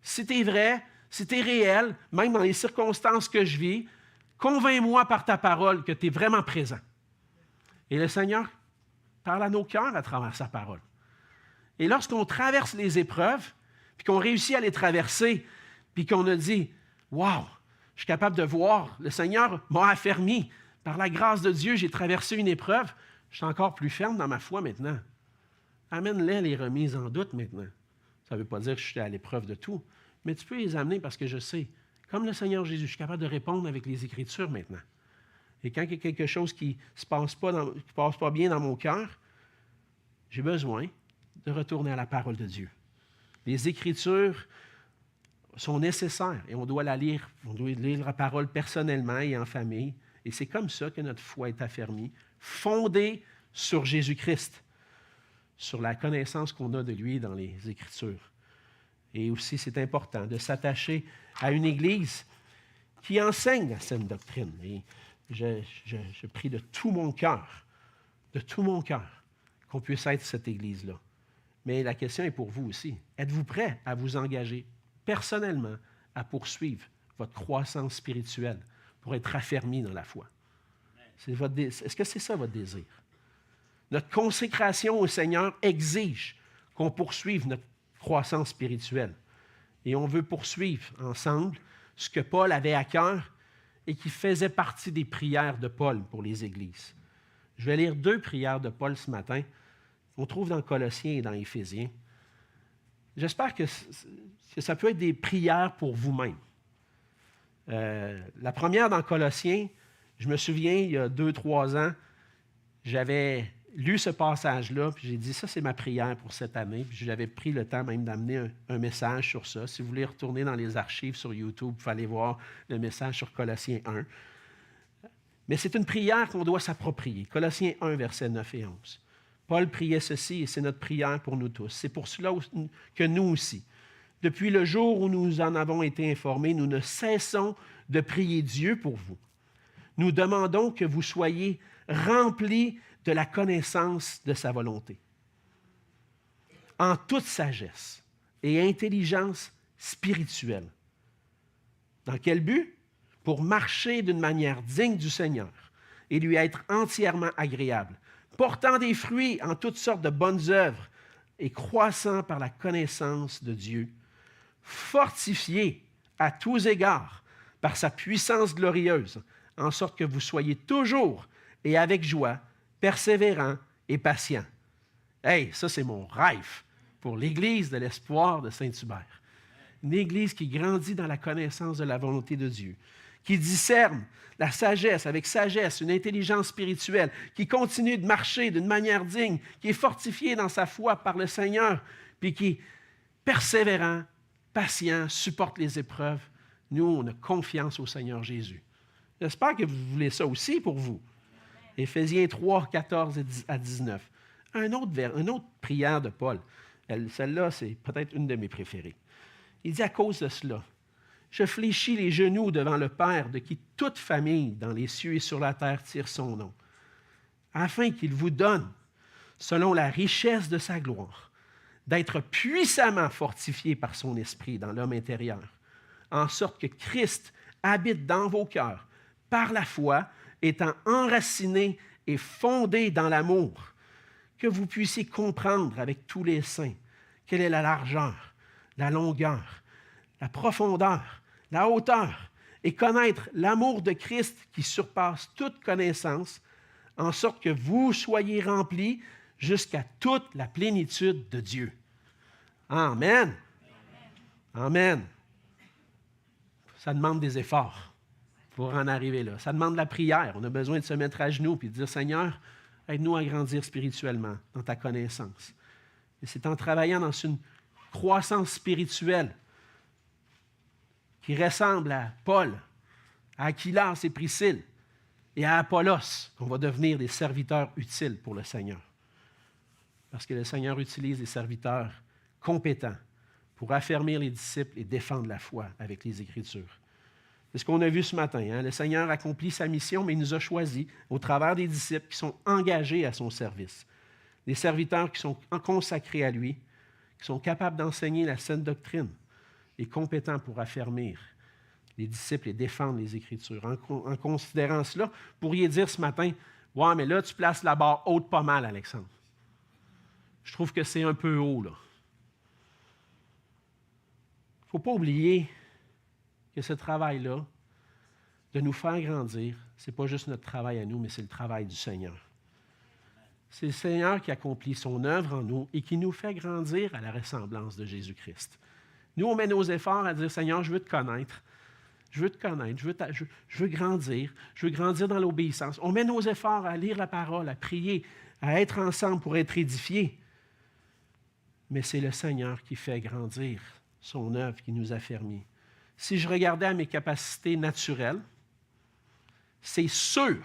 si tu es vrai, si tu es réel, même dans les circonstances que je vis, convainc-moi par ta parole que tu es vraiment présent. Et le Seigneur parle à nos cœurs à travers sa parole. Et lorsqu'on traverse les épreuves, puis qu'on réussit à les traverser, puis qu'on a dit, « Wow, je suis capable de voir, le Seigneur m'a affermi. Par la grâce de Dieu, j'ai traversé une épreuve. Je suis encore plus ferme dans ma foi maintenant. » Amène-les remises en doute maintenant. Ça ne veut pas dire que je suis à l'épreuve de tout, mais tu peux les amener parce que je sais, comme le Seigneur Jésus, je suis capable de répondre avec les Écritures maintenant. Et quand il y a quelque chose qui ne passe pas bien dans mon cœur, j'ai besoin de retourner à la parole de Dieu. Les Écritures sont nécessaires et on doit la lire. On doit lire la parole personnellement et en famille. Et c'est comme ça que notre foi est affermie, fondée sur Jésus-Christ, sur la connaissance qu'on a de lui dans les Écritures. Et aussi, c'est important de s'attacher à une Église qui enseigne la saine doctrine. Et je prie de tout mon cœur, qu'on puisse être cette Église-là. Mais la question est pour vous aussi. Êtes-vous prêt à vous engager personnellement à poursuivre votre croissance spirituelle, pour être affermi dans la foi. Est-ce que c'est ça votre désir? Notre consécration au Seigneur exige qu'on poursuive notre croissance spirituelle. Et on veut poursuivre ensemble ce que Paul avait à cœur et qui faisait partie des prières de Paul pour les églises. Je vais lire 2 prières de Paul ce matin, qu'on trouve dans Colossiens et dans Éphésiens. J'espère que ça peut être des prières pour vous-même. La première dans Colossiens, je me souviens, il y a 2-3 ans, j'avais lu ce passage-là, puis j'ai dit, ça c'est ma prière pour cette année, puis j'avais pris le temps même d'amener un message sur ça. Si vous voulez retourner dans les archives sur YouTube, il fallait voir le message sur Colossiens 1. Mais c'est une prière qu'on doit s'approprier. Colossiens 1, versets 9 et 11. Paul priait ceci, et c'est notre prière pour nous tous. C'est pour cela que nous aussi, depuis le jour où nous en avons été informés, nous ne cessons de prier Dieu pour vous. Nous demandons que vous soyez remplis de la connaissance de sa volonté, en toute sagesse et intelligence spirituelle. Dans quel but? Pour marcher d'une manière digne du Seigneur et lui être entièrement agréable, portant des fruits en toutes sortes de bonnes œuvres et croissant par la connaissance de Dieu, fortifié à tous égards par sa puissance glorieuse, en sorte que vous soyez toujours et avec joie, persévérant et patient. Hey, ça c'est mon rêve pour l'Église de l'Espoir de Saint-Hubert. Une Église qui grandit dans la connaissance de la volonté de Dieu, qui discerne la sagesse avec sagesse, une intelligence spirituelle, qui continue de marcher d'une manière digne, qui est fortifiée dans sa foi par le Seigneur, puis qui est persévérant, patient, supporte les épreuves. Nous, on a confiance au Seigneur Jésus. J'espère que vous voulez ça aussi pour vous. Éphésiens 3, 14 à 19. Une autre prière de Paul. Celle-là, c'est peut-être une de mes préférées. Il dit à cause de cela, je fléchis les genoux devant le Père de qui toute famille dans les cieux et sur la terre tire son nom, afin qu'il vous donne, selon la richesse de sa gloire, d'être puissamment fortifié par son esprit dans l'homme intérieur, en sorte que Christ habite dans vos cœurs par la foi, étant enraciné et fondé dans l'amour, que vous puissiez comprendre avec tous les saints quelle est la largeur, la longueur, la profondeur, la hauteur, et connaître l'amour de Christ qui surpasse toute connaissance, en sorte que vous soyez remplis jusqu'à toute la plénitude de Dieu. Amen. Amen. Ça demande des efforts pour en arriver là. Ça demande la prière. On a besoin de se mettre à genoux et de dire, Seigneur, aide-nous à grandir spirituellement dans ta connaissance. Et c'est en travaillant dans une croissance spirituelle qui ressemble à Paul, à Aquilas et Priscille et à Apollos qu'on va devenir des serviteurs utiles pour le Seigneur. Parce que le Seigneur utilise des serviteurs compétents pour affermir les disciples et défendre la foi avec les Écritures. C'est ce qu'on a vu ce matin. Hein? Le Seigneur accomplit sa mission, mais il nous a choisis au travers des disciples qui sont engagés à son service. Des serviteurs qui sont consacrés à lui, qui sont capables d'enseigner la saine doctrine et compétents pour affermir les disciples et défendre les Écritures. En considérant cela, vous pourriez dire ce matin, « Ouais, mais là, tu places la barre haute pas mal, Alexandre. Je trouve que c'est un peu haut, là. » Il ne faut pas oublier que ce travail-là, de nous faire grandir, ce n'est pas juste notre travail à nous, mais c'est le travail du Seigneur. C'est le Seigneur qui accomplit son œuvre en nous et qui nous fait grandir à la ressemblance de Jésus-Christ. Nous, on met nos efforts à dire, Seigneur, je veux te connaître. Je veux te connaître, je veux grandir dans l'obéissance. On met nos efforts à lire la parole, à prier, à être ensemble pour être édifiés. Mais c'est le Seigneur qui fait grandir son œuvre, qui nous affermit. Si je regardais à mes capacités naturelles, c'est sûr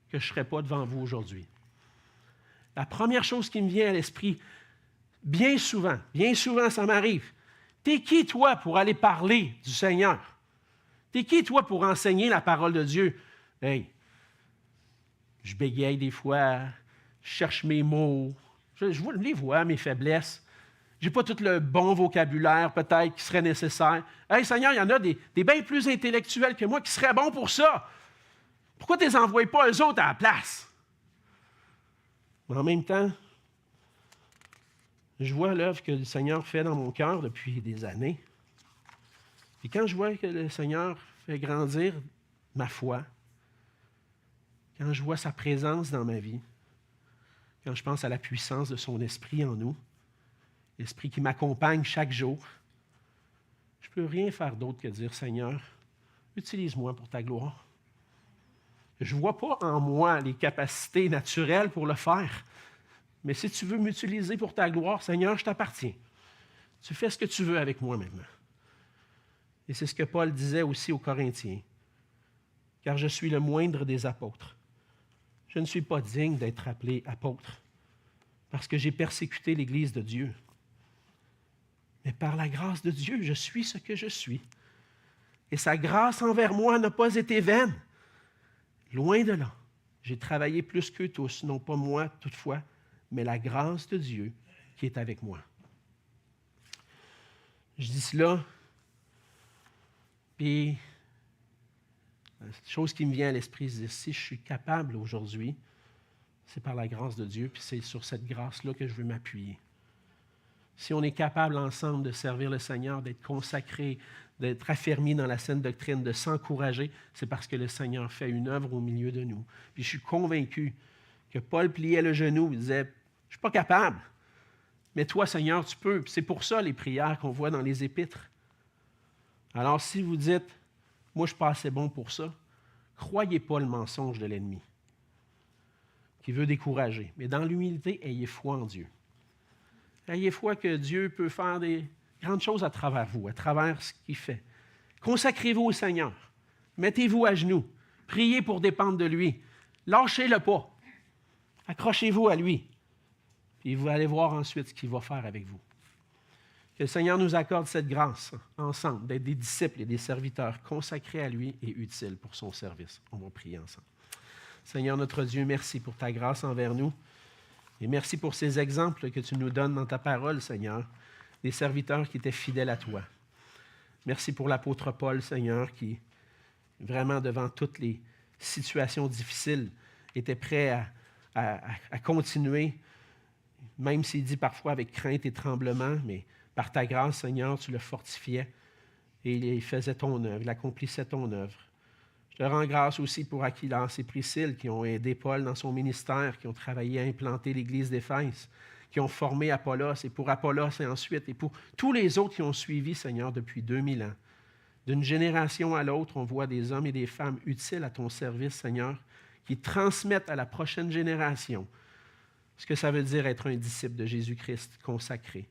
que je ne serais pas devant vous aujourd'hui. La première chose qui me vient à l'esprit, bien souvent ça m'arrive. T'es qui, toi, pour aller parler du Seigneur? T'es qui, toi, pour enseigner la parole de Dieu? Hey, je bégaye des fois, je cherche mes mots, je les vois, mes faiblesses. Je n'ai pas tout le bon vocabulaire peut-être qui serait nécessaire. Hey Seigneur, il y en a des bien plus intellectuels que moi qui seraient bons pour ça. Pourquoi tu ne les envoies pas eux autres à la place? Mais en même temps, je vois l'œuvre que le Seigneur fait dans mon cœur depuis des années. Et quand je vois que le Seigneur fait grandir ma foi, quand je vois sa présence dans ma vie, quand je pense à la puissance de son esprit en nous, l'esprit qui m'accompagne chaque jour, je ne peux rien faire d'autre que dire, Seigneur, utilise-moi pour ta gloire. Je ne vois pas en moi les capacités naturelles pour le faire. Mais si tu veux m'utiliser pour ta gloire, Seigneur, je t'appartiens. Tu fais ce que tu veux avec moi maintenant. Et c'est ce que Paul disait aussi aux Corinthiens. Car je suis le moindre des apôtres. Je ne suis pas digne d'être appelé apôtre parce que j'ai persécuté l'Église de Dieu. Mais par la grâce de Dieu, je suis ce que je suis. Et sa grâce envers moi n'a pas été vaine. Loin de là. J'ai travaillé plus qu'eux tous, non pas moi toutefois, mais la grâce de Dieu qui est avec moi. Je dis cela, puis la chose qui me vient à l'esprit, c'est si je suis capable aujourd'hui, c'est par la grâce de Dieu, puis c'est sur cette grâce-là que je veux m'appuyer. Si on est capable ensemble de servir le Seigneur, d'être consacré, d'être affermi dans la saine doctrine, de s'encourager, c'est parce que le Seigneur fait une œuvre au milieu de nous. Puis je suis convaincu que Paul pliait le genou, il disait, « Je ne suis pas capable, mais toi, Seigneur, tu peux. » Puis c'est pour ça les prières qu'on voit dans les épîtres. Alors si vous dites, « Moi, je ne suis pas assez bon pour ça », croyez pas le mensonge de l'ennemi qui veut décourager. Mais dans l'humilité, ayez foi en Dieu. Ayez foi que Dieu peut faire des grandes choses à travers vous, à travers ce qu'il fait. Consacrez-vous au Seigneur. Mettez-vous à genoux. Priez pour dépendre de lui. Lâchez-le pas. Accrochez-vous à lui. Puis vous allez voir ensuite ce qu'il va faire avec vous. Que le Seigneur nous accorde cette grâce ensemble, d'être des disciples et des serviteurs consacrés à lui et utiles pour son service. On va prier ensemble. Seigneur notre Dieu, merci pour ta grâce envers nous. Et merci pour ces exemples que tu nous donnes dans ta parole, Seigneur, des serviteurs qui étaient fidèles à toi. Merci pour l'apôtre Paul, Seigneur, qui, vraiment devant toutes les situations difficiles, était prêt à continuer, même s'il dit parfois avec crainte et tremblement, mais par ta grâce, Seigneur, tu le fortifiais et il faisait ton œuvre, il accomplissait ton œuvre. Je te rends grâce aussi pour Aquilas et Priscille qui ont aidé Paul dans son ministère, qui ont travaillé à implanter l'Église d'Éphèse, qui ont formé Apollos, et pour Apollos et ensuite, et pour tous les autres qui ont suivi, Seigneur, depuis 2000 ans. D'une génération à l'autre, on voit des hommes et des femmes utiles à ton service, Seigneur, qui transmettent à la prochaine génération ce que ça veut dire être un disciple de Jésus-Christ consacré.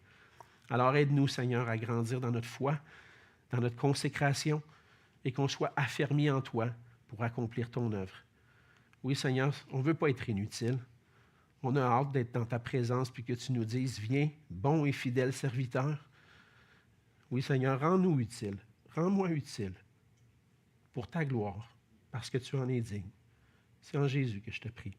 Alors aide-nous, Seigneur, à grandir dans notre foi, dans notre consécration, et qu'on soit affermis en toi pour accomplir ton œuvre. Oui, Seigneur, on ne veut pas être inutile. On a hâte d'être dans ta présence puis que tu nous dises, viens, bon et fidèle serviteur. Oui, Seigneur, rends-nous utiles. Rends-moi utile pour ta gloire, parce que tu en es digne. C'est en Jésus que je te prie.